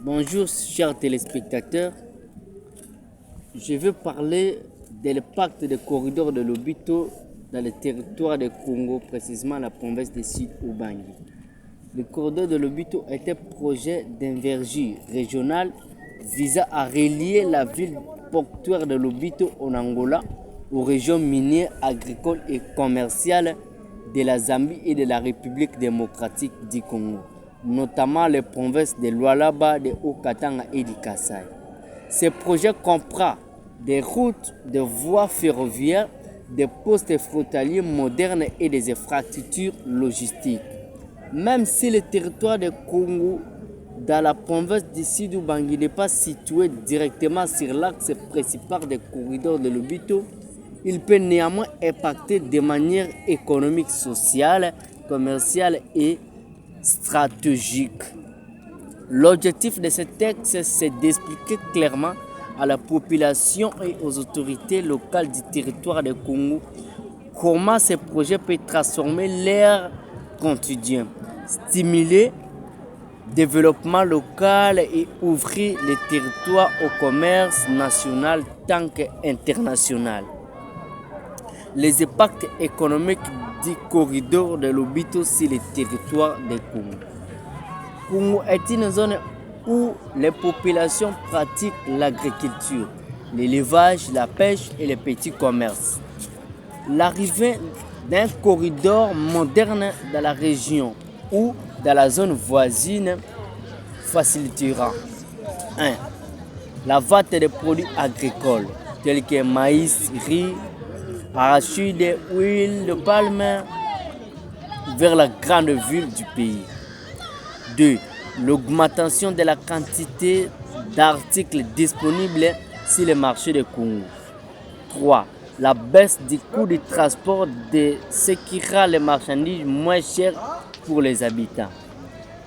Bonjour chers téléspectateurs, je vais parler de l'impact des corridors de Lobito dans le territoire de Congo, précisément la province de Sud-Ubangi. Le corridor de Lobito est un projet d'envergure régionale visant à relier la ville portuaire de Lobito en Angola aux régions minières, agricoles et commerciales de la Zambie et de la République démocratique du Congo, notamment les provinces de Lualaba, de Haut-Katanga et du Kasaï. Ce projet comprend des routes, des voies ferroviaires, des postes frontaliers modernes et des infrastructures logistiques. Même si le territoire de Congo dans la province du Sud-Ubangi n'est pas situé directement sur l'axe principal des corridors de Lobito, il peut néanmoins impacter de manière économique, sociale, commerciale et stratégique. L'objectif de ce texte, c'est d'expliquer clairement à la population et aux autorités locales du territoire de Congo comment ce projet peut transformer leur quotidien, stimuler le développement local et ouvrir les territoires au commerce national tant qu'international. Les impacts économiques du corridor de Lobito sur le territoire de Congo. Congo est une zone où les populations pratiquent l'agriculture, l'élevage, la pêche et les petits commerces. L'arrivée d'un corridor moderne dans la région ou dans la zone voisine facilitera 1. La vente des produits agricoles tels que maïs, riz, arachide, huile de palme vers la grande ville du pays. 2. L'augmentation de la quantité d'articles disponibles sur le marché de Congo. 3. La baisse du coût du transport de ce qui rend les marchandises moins chères pour les habitants.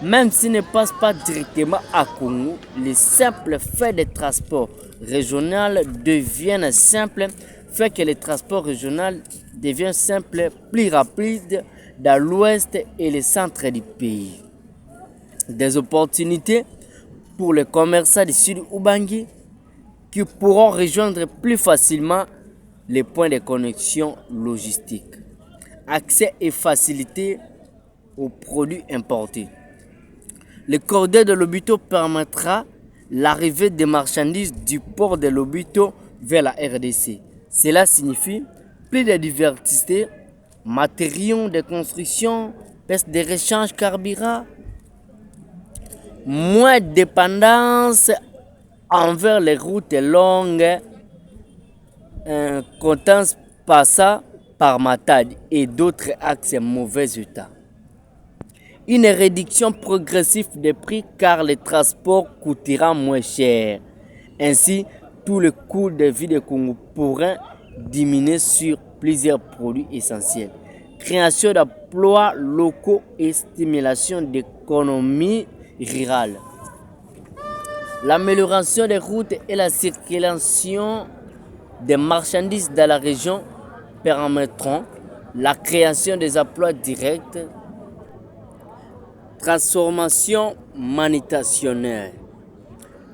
Même s'ils ne passent pas directement à Congo, le simple fait de transport régional devient simple, fait que le transport régional devient simple, plus rapide dans l'ouest et le centre du pays. Des opportunités pour les commerçants du Sud-Ubangi qui pourront rejoindre plus facilement les points de connexion logistiques. Accès et facilité aux produits importés. Le corridor de Lobito permettra l'arrivée des marchandises du port de Lobito vers la RDC. Cela signifie plus de diversité, matériaux de construction, baisse des échanges carburant, moins de dépendance envers les routes longues, comptant passant par Matadi et d'autres axes en mauvais état. Une réduction progressive des prix car le transport coûtera moins cher. Ainsi, tout le coût de vie de Congo pourra diminuer sur plusieurs produits essentiels. Création d'emplois locaux et stimulation d'économie rurale. L'amélioration des routes et la circulation des marchandises dans la région permettront la création des emplois directs, transformation manutentionnaire,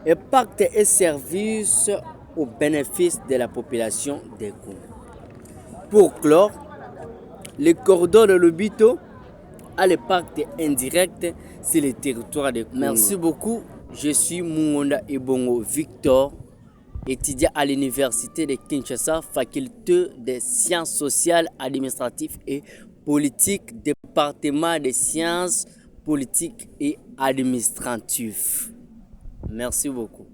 impact et services au bénéfice de la population des Congo. Pour clore, le corridor de Lobito a l'impact indirect sur le territoire de Congo. Merci beaucoup. Je suis Mungonda Ebongo Victor, étudiant à l'université de Kinshasa, faculté des sciences sociales, administratives et politiques, département des sciences politiques et administratives. Merci beaucoup.